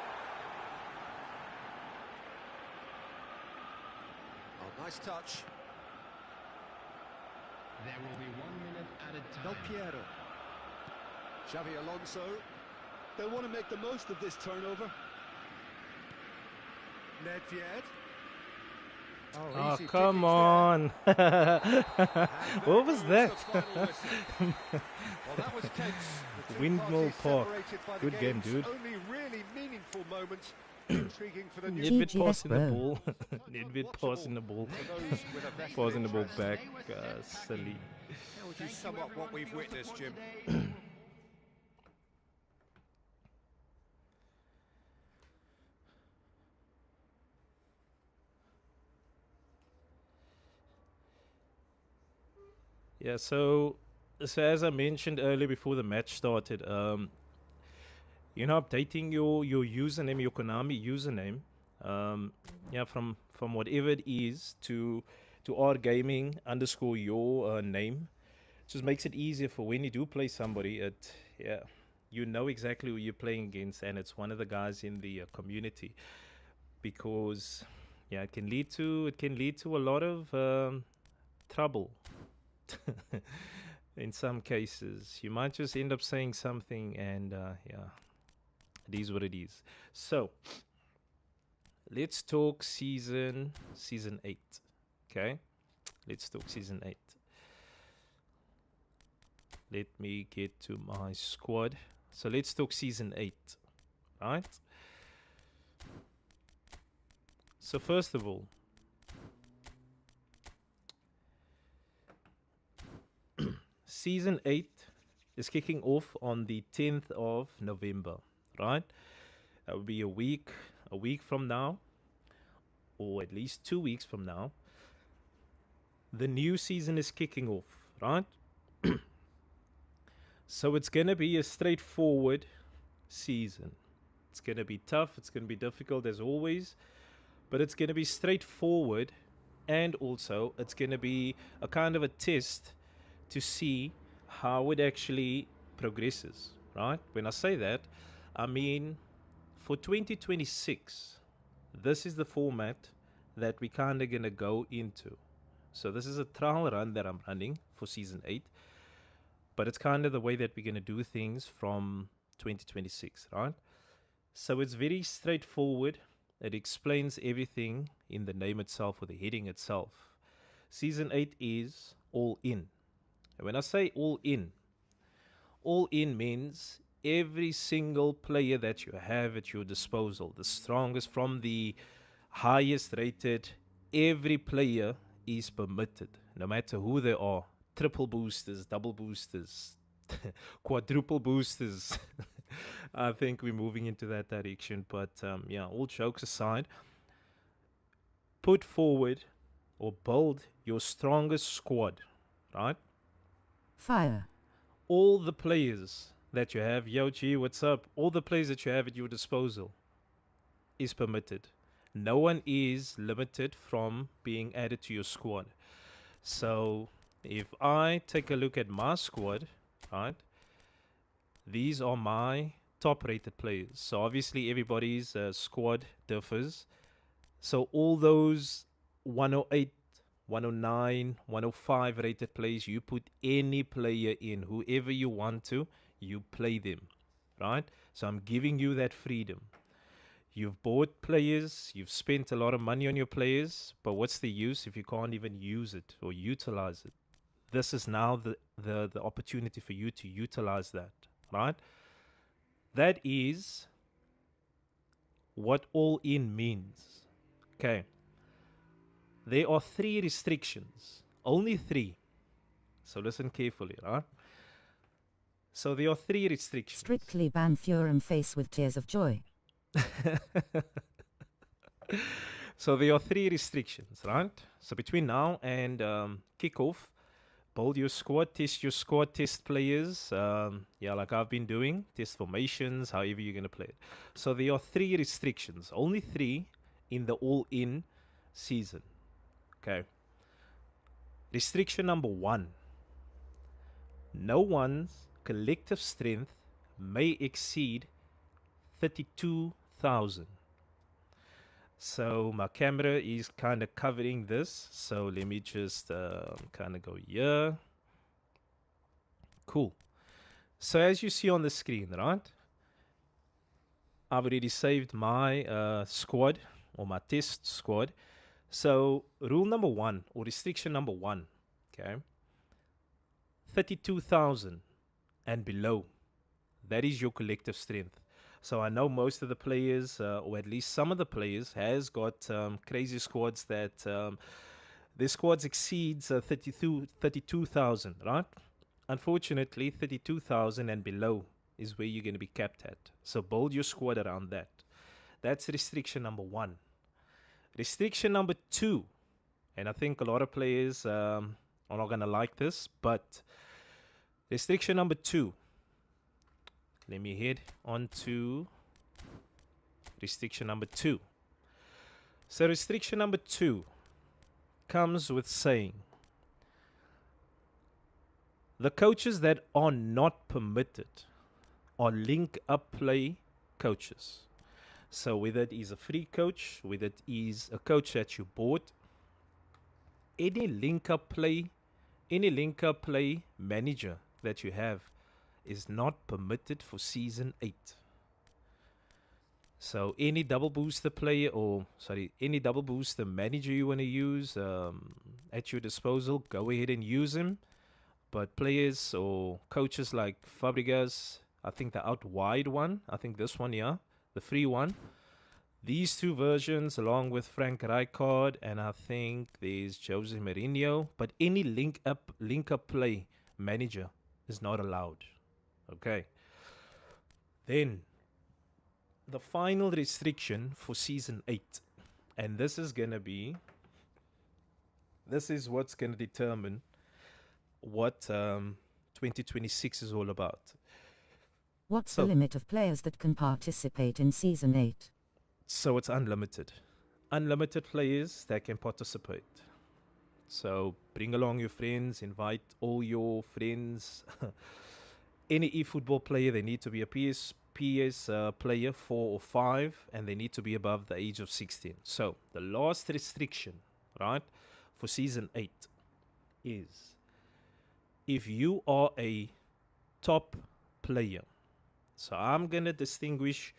Oh, nice touch. There will be 1 minute added Del time. Piero. Xavi Alonso. They'll want to make the most of this turnover. Nedved. Oh, easy come pickings on. there. What was that? Well, that was tense. The two Windmill parties Park. separated by the Good game, game's dude. Only really meaningful moments. Intriguing for the new Nedved GGS, passing the bro. ball. Nedved passing the ball. for those with a vested Passing the ball interest. back. Silly. How would you sum up what we've witnessed, Jim? Yeah, so as I mentioned earlier before the match started, updating your username, your Konami username, yeah, from whatever it is to R Gaming underscore your name, just makes it easier for when you do play somebody. Yeah, you know exactly who you're playing against, and it's one of the guys in the community, because yeah, it can lead to a lot of trouble. In some cases, you might just end up saying something, and yeah, it is what it is. So let's talk season 8. Okay, let's talk season 8. Let me get to my squad. So let's talk season 8, right? So first of all, season 8 is kicking off on the 10th of November, right? That would be a week from now, or at least 2 weeks from now. The new season is kicking off, right? So it's going to be a straightforward season. It's going to be tough, it's going to be difficult as always, but it's going to be straightforward, and also it's going to be a kind of a test to see how it actually progresses, right? When I say that, I mean for 2026, this is the format that we kind of going to go into. So this is a trial run that I'm running for season 8, but it's kind of the way that we're going to do things from 2026, right? So it's very straightforward. It explains everything in the name itself or the heading itself. Season 8 is all in. And when I say all in means every single player that you have at your disposal, the strongest from the highest rated, every player is permitted, no matter who they are. Triple boosters, double boosters, quadruple boosters. I think we're moving into that direction. But yeah, all jokes aside, put forward or build your strongest squad, right? Fire. All the players that you have, yo G, what's up? All the players that you have at your disposal is permitted. No one is limited from being added to your squad. So if I take a look at my squad, right, these are my top rated players. So obviously everybody's squad differs. So all those 108, 109, 105 rated players, you put any player in, whoever you want to, you play them, right? So I'm giving you that freedom. You've bought players, you've spent a lot of money on your players, but what's the use if you can't even use it or utilize it? This is now the opportunity for you to utilize that, right? That is what all in means. Okay. There are 3 restrictions. Only 3. So listen carefully, right? So there are 3 restrictions. Strictly ban Thuram face with tears of joy. So there are 3 restrictions, right? So between now and kickoff, build your squad, test players. Yeah, like I've been doing, test formations, however you're going to play it. So there are 3 restrictions, only 3 in the all-in season. Okay. Restriction number 1. No one's collective strength may exceed 32,000. So my camera is kind of covering this. So let me just kind of go here. Cool. So as you see on the screen, right? I've already saved my squad or my test squad. So rule number 1 or restriction number 1, okay, 32,000 and below. That is your collective strength. So I know most of the players, or at least some of the players, has got crazy squads that their squads exceeds 32,000, right? Unfortunately, 32,000 and below is where you're going to be capped at. So build your squad around that. That's restriction number 1. Restriction number 2, and I think a lot of players are not going to like this, but restriction number 2, let me head on to restriction number 2. So restriction number 2 comes with saying the coaches that are not permitted are link up play coaches. So whether it is a free coach, whether it is a coach that you bought, any link up play manager that you have is not permitted for season 8. So any double booster player, or sorry, any double booster manager you want to use at your disposal, go ahead and use him. But players or coaches like Fabregas, I think the out wide one, I think this one, yeah, the free one. These two versions, along with Frank Rijkaard, and I think there's Jose Mourinho. But any link up play manager is not allowed. Okay. Then the final restriction for season 8, and this is what's gonna determine what 2026 is all about. What's the So limit of players that can participate in Season 8? so it's unlimited players that can participate. So bring along your friends, invite all your friends. Any eFootball player, they need to be a PS player 4 or 5, and they need to be above the age of 16. So the last restriction, right, for season 8 is if you are a top player. So I'm going to distinguish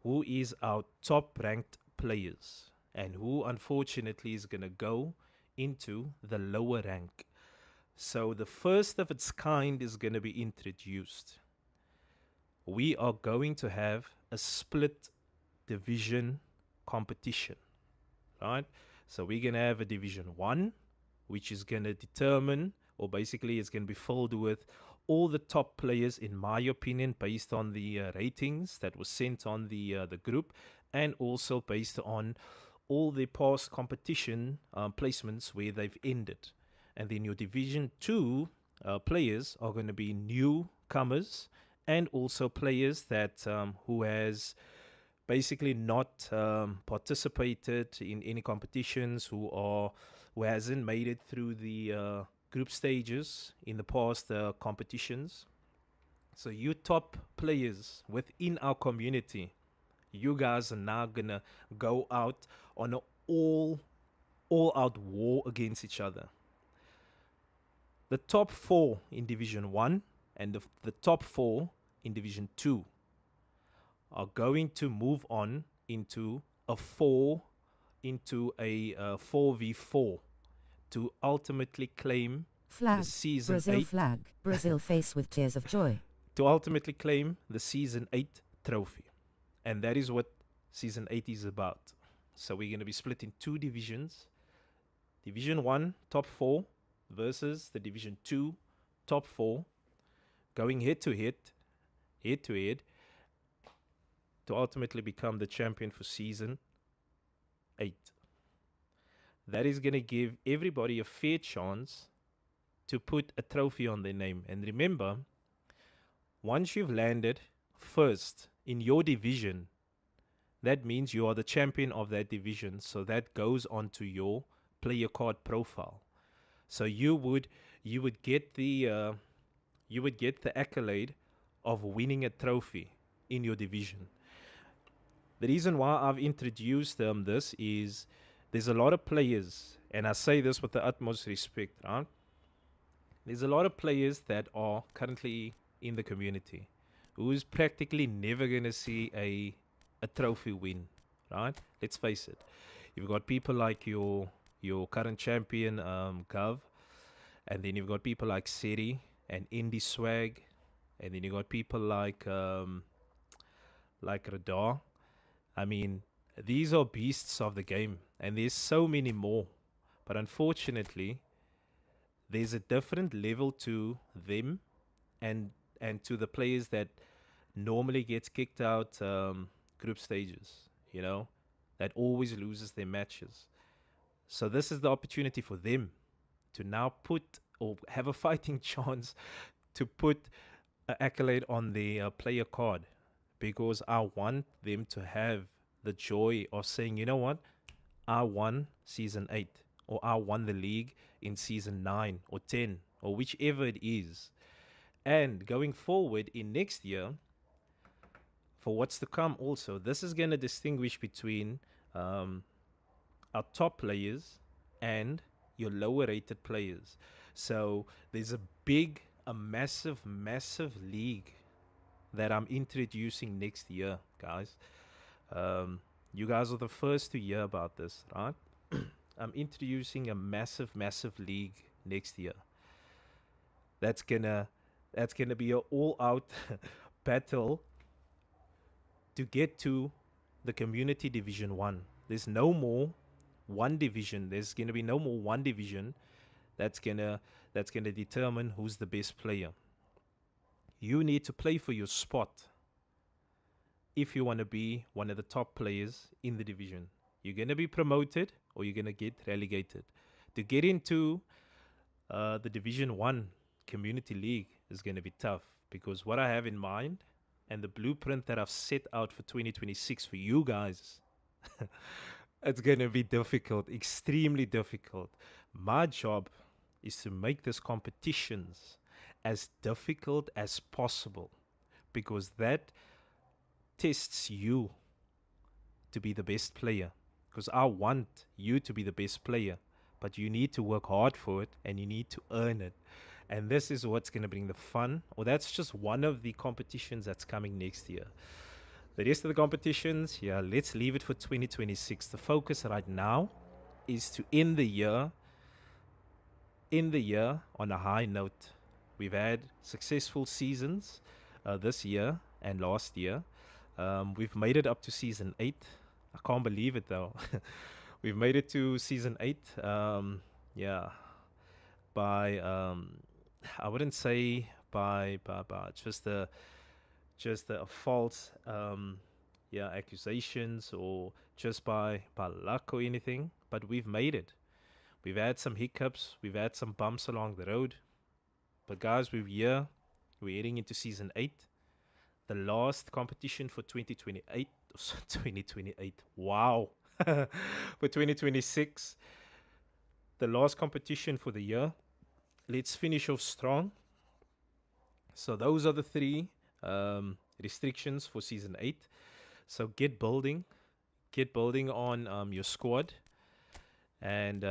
who is our top ranked players and who unfortunately is going to go into the lower rank. So the first of its kind is going to be introduced. We are going to have a split division competition, right? So we're going to have a division 1, which is going to determine, or basically it's going to be filled with all the top players, in my opinion, based on the ratings that was sent on the group, and also based on all the past competition placements where they've ended. And then your Division 2 players are going to be newcomers, and also players that who has basically not participated in any competitions, who hasn't made it through the group stages in the past competitions. So you top players within our community, you guys are now gonna go out on an all out war against each other. The top 4 in Division 1 and the top 4 in Division 2 are going to move on into a 4v4 to ultimately claim the Flag. season Brazil 8 flag. Brazil face with tears of joy. to ultimately claim the season 8 trophy. And that is what season 8 is about. So we're going to be split in 2 divisions. Division 1 top 4 versus the Division 2 top 4, going head to head to ultimately become the champion for season 8. That is going to give everybody a fair chance to put a trophy on their name. And remember, once you've landed first in your division, that means you are the champion of that division. So that goes on to your player card profile. So you would get the accolade of winning a trophy in your division. The reason why I've introduced this is there's a lot of players, and I say this with the utmost respect, right? There's a lot of players that are currently in the community who's practically never going to see a trophy win, right? Let's face it. You've got people like your current champion, Gov, and then you've got people like Seri and Indie Swag, and then you've got people like Radar. I mean, these are beasts of the game, and there's so many more. But unfortunately, there's a different level to them and to the players that normally gets kicked out group stages, you know, that always loses their matches. So this is the opportunity for them to now put or have a fighting chance to put an accolade on the player card, because I want them to have the joy of saying, you know what, I won season 8, or I won the league in season 9 or 10, or whichever it is. And going forward in next year, for what's to come also, this is going to distinguish between um, our top players and your lower rated players. So there's a massive league that I'm introducing next year, guys. Um, you guys are the first to hear about this, right? I'm introducing a massive league next year. That's gonna that's gonna be an all-out battle to get to the community division 1. There's no more one division. There's gonna be no more one division that's gonna determine who's the best player. You need to play for your spot if you want to be one of the top players in the division. You're going to be promoted or you're going to get relegated. To get into the Division 1 Community League is going to be tough, because what I have in mind and the blueprint that I've set out for 2026 for you guys, it's going to be difficult, extremely difficult. My job is to make these competitions as difficult as possible, because that tests you to be the best player, because I want you to be the best player, but you need to work hard for it and you need to earn it. And this is what's going to bring the fun, or that's just one of the competitions that's coming next year. The rest of the competitions, yeah, let's leave it for 2026. The focus right now is to end the year on a high note. We've had successful seasons this year and last year. We've made it up to season 8. I can't believe it though. We've made it to season 8. Yeah, by I wouldn't say by just a false yeah, accusations, or just by luck or anything, but we've made it. We've had some hiccups, we've had some bumps along the road, but guys, we're here. We're heading into season 8, the last competition for 2028. 2028, wow. For 2026, the last competition for the year. Let's finish off strong. So those are the three restrictions for season 8. So get building on your squad, and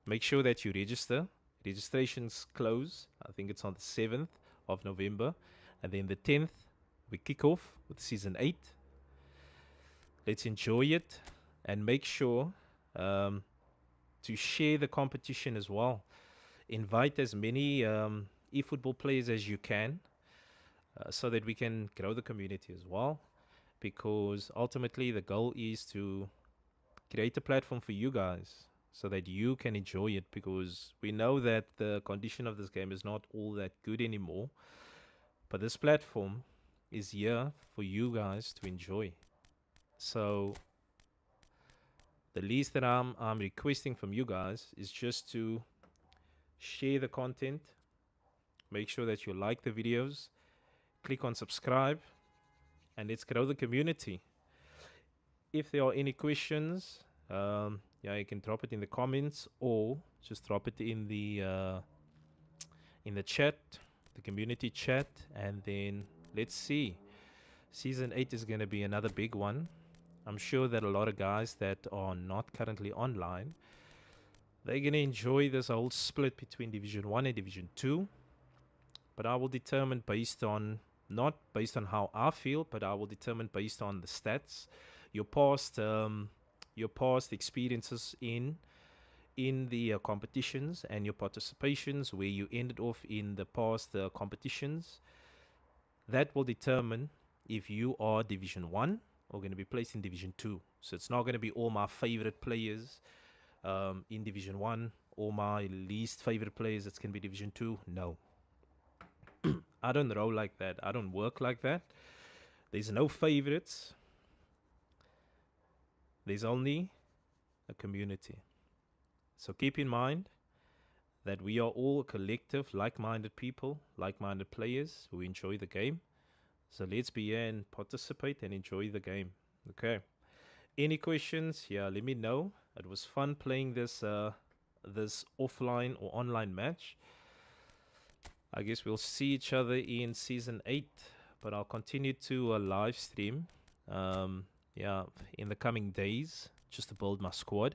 make sure that you register. Registrations close, I think it's on the 7th of November, and then the 10th we kick off with season 8. Let's enjoy it, and make sure um, to share the competition as well. Invite as many eFootball players as you can, so that we can grow the community as well. Because ultimately, the goal is to create a platform for you guys so that you can enjoy it. Because we know that the condition of this game is not all that good anymore. But this platform is here for you guys to enjoy. So the least that I'm requesting from you guys is just to share the content. Make sure that you like the videos, click on subscribe, and let's grow the community. If there are any questions, Yeah, you can drop it in the comments or just drop it in the chat, the community chat, and then let's see. Season 8 is going to be another big one. I'm sure that a lot of guys that are not currently online, they're going to enjoy this whole split between Division 1 and Division 2. But I will determine based on, not based on how I feel, but I will determine based on the stats, your past experiences in the competitions and your participations, where you ended off in the past competitions. That will determine if you are Division 1 or going to be placed in Division 2. So it's not going to be all my favorite players in Division 1 or my least favorite players that's going to be Division 2. No. I don't roll like that. I don't work like that. There's no favorites. There's only a community. So keep in mind that we are all a collective, like-minded people, like-minded players who enjoy the game. So let's be here and participate and enjoy the game. Okay. Any questions? Yeah, let me know. It was fun playing this this offline or online match. I guess we'll see each other in season 8, but I'll continue to live stream. Yeah, in the coming days, just to build my squad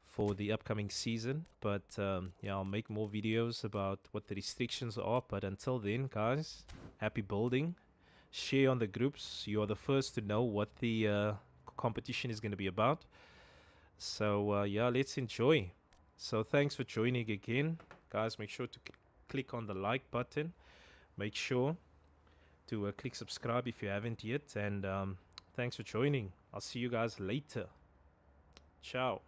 for the upcoming season. But yeah, I'll make more videos about what the restrictions are. But until then, guys, happy building. Share on the groups. You are the first to know what the competition is going to be about. So yeah, let's enjoy. So thanks for joining again, guys. Make sure to click on the like button. Make sure to click subscribe if you haven't yet. And thanks for joining. I'll see you guys later. Ciao.